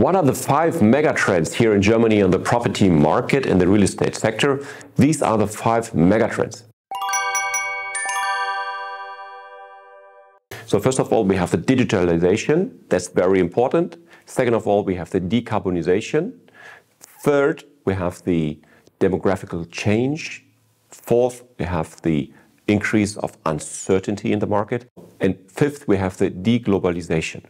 What are the 5 mega trends here in Germany on the property market and the real estate sector? These are the 5 mega trends. So first of all, we have the digitalization. That's very important. Second of all, we have the decarbonization. Third, we have the demographical change. Fourth, we have the increase of uncertainty in the market. And fifth, we have the deglobalization.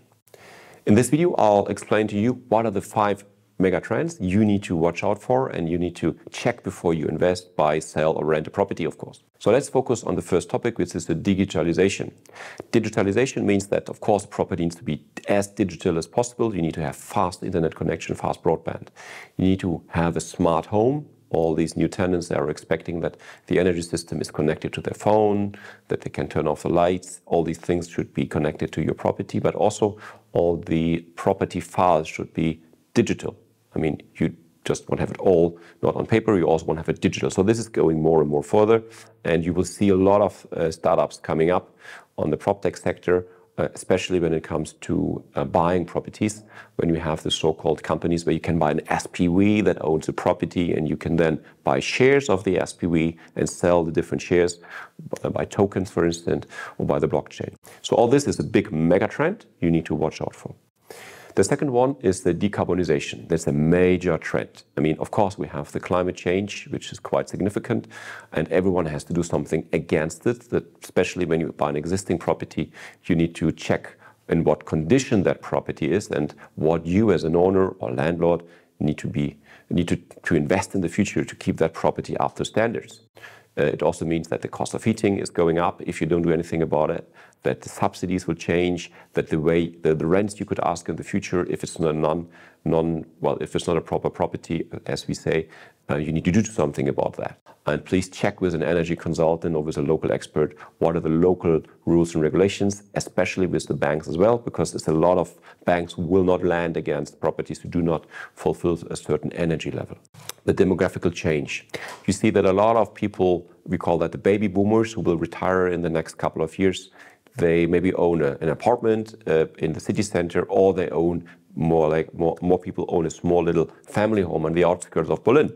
In this video, I'll explain to you what are the 5 megatrends you need to watch out for and you need to check before you invest, buy, sell, or rent a property, of course. So let's focus on the first topic, which is the digitalization. Digitalization means that, of course, property needs to be as digital as possible. You need to have fast internet connection, fast broadband. You need to have a smart home. All these new tenants are expecting that the energy system is connected to their phone, that they can turn off the lights. All these things should be connected to your property, but also all the property files should be digital. I mean, you just want to have it all, not on paper, you also want to have it digital. So this is going more and more further, and you will see a lot of startups coming up on the PropTech sector, especially when it comes to buying properties, when you have the so-called companies where you can buy an SPV that owns a property and you can then buy shares of the SPV and sell the different shares by tokens, for instance, or by the blockchain. So all this is a big mega trend you need to watch out for. The second one is the decarbonization. That's a major trend. I mean, of course, we have the climate change, which is quite significant, and everyone has to do something against it. That especially when you buy an existing property, you need to check in what condition that property is and what you as an owner or landlord need to invest in the future to keep that property up to standards. It also means that the cost of heating is going up if you don't do anything about it, that the subsidies will change, that the rents you could ask in the future, if it's not if it's not a proper property, as we say, you need to do something about that. And please check with an energy consultant or with a local expert what are the local rules and regulations, especially with the banks as well, because there's a lot of banks who will not lend against properties who do not fulfill a certain energy level. The demographical change. You see that a lot of people, we call that the baby boomers, who will retire in the next couple of years. They maybe own an apartment in the city center, or they own more people own a small little family home on the outskirts of Berlin.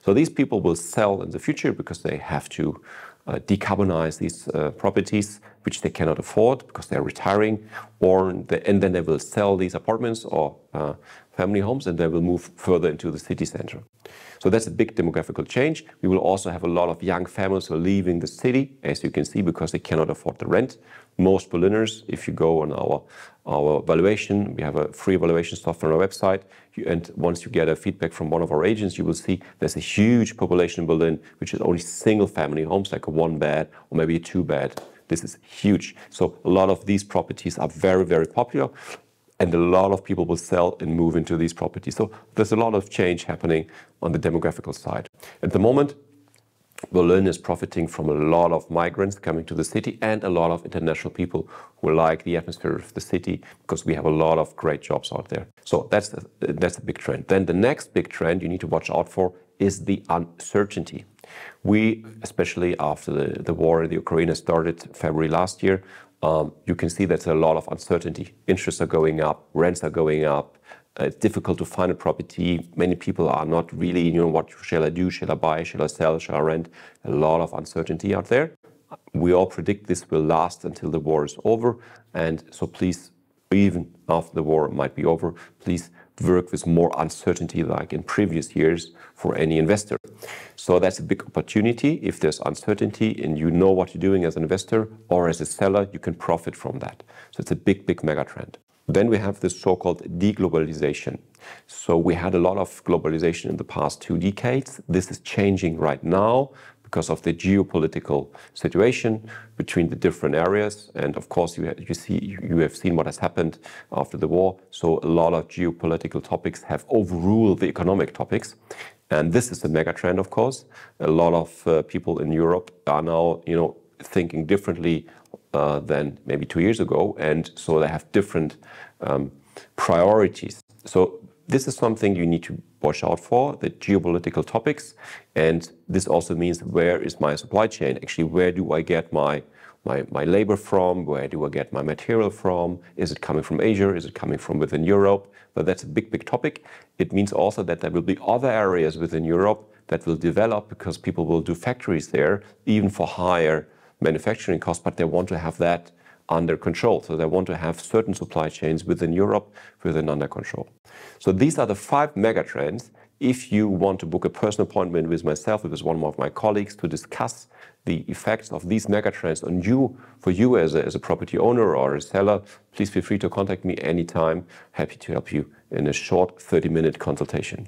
So these people will sell in the future because they have to decarbonize these properties, which they cannot afford because they're retiring, and then they will sell these apartments or family homes and they will move further into the city center. So that's a big demographical change. We will also have a lot of young families who are leaving the city, as you can see, because they cannot afford the rent. Most Berliners, if you go on our valuation, we have a free evaluation software on our website, and once you get a feedback from one of our agents, you will see there's a huge population in Berlin, which is only single family homes, like a 1-bed or maybe a 2-bed. This is huge. So a lot of these properties are very, very popular, and a lot of people will sell and move into these properties. So there's a lot of change happening on the demographical side. At the moment, Berlin is profiting from a lot of migrants coming to the city and a lot of international people who like the atmosphere of the city because we have a lot of great jobs out there. So that's a big trend. Then the next big trend you need to watch out for is the uncertainty. We, especially after the war in the Ukraine started February last year, you can see there's a lot of uncertainty. Interests are going up, rents are going up. It's difficult to find a property. Many people are not really, what shall I do? Shall I buy? Shall I sell? Shall I rent? A lot of uncertainty out there. We all predict this will last until the war is over. And so please, even after the war might be over, please work with more uncertainty like in previous years for any investor. So that's a big opportunity. If there's uncertainty and you know what you're doing as an investor or as a seller, you can profit from that. So it's a big, big mega trend. Then we have this so-called deglobalization. So we had a lot of globalization in the past 2 decades. This is changing right now because of the geopolitical situation between the different areas. And of course, you have seen what has happened after the war. So a lot of geopolitical topics have overruled the economic topics. And this is a mega trend, of course. A lot of people in Europe are now, thinking differently than maybe 2 years ago. And so they have different priorities. So this is something you need to watch out for, the geopolitical topics. And this also means, where is my supply chain? Actually, where do I get my my labor from? Where do I get my material from? Is it coming from Asia? Is it coming from within Europe? But that's a big topic. It means also that there will be other areas within Europe that will develop because people will do factories there, even for higher manufacturing costs, but they want to have that under control. So they want to have certain supply chains within Europe under control. So these are the 5 megatrends. If you want to book a personal appointment with myself, with one of my colleagues, to discuss the effects of these megatrends on you, for you as a property owner or a seller, please feel free to contact me anytime. Happy to help you in a short 30-minute consultation.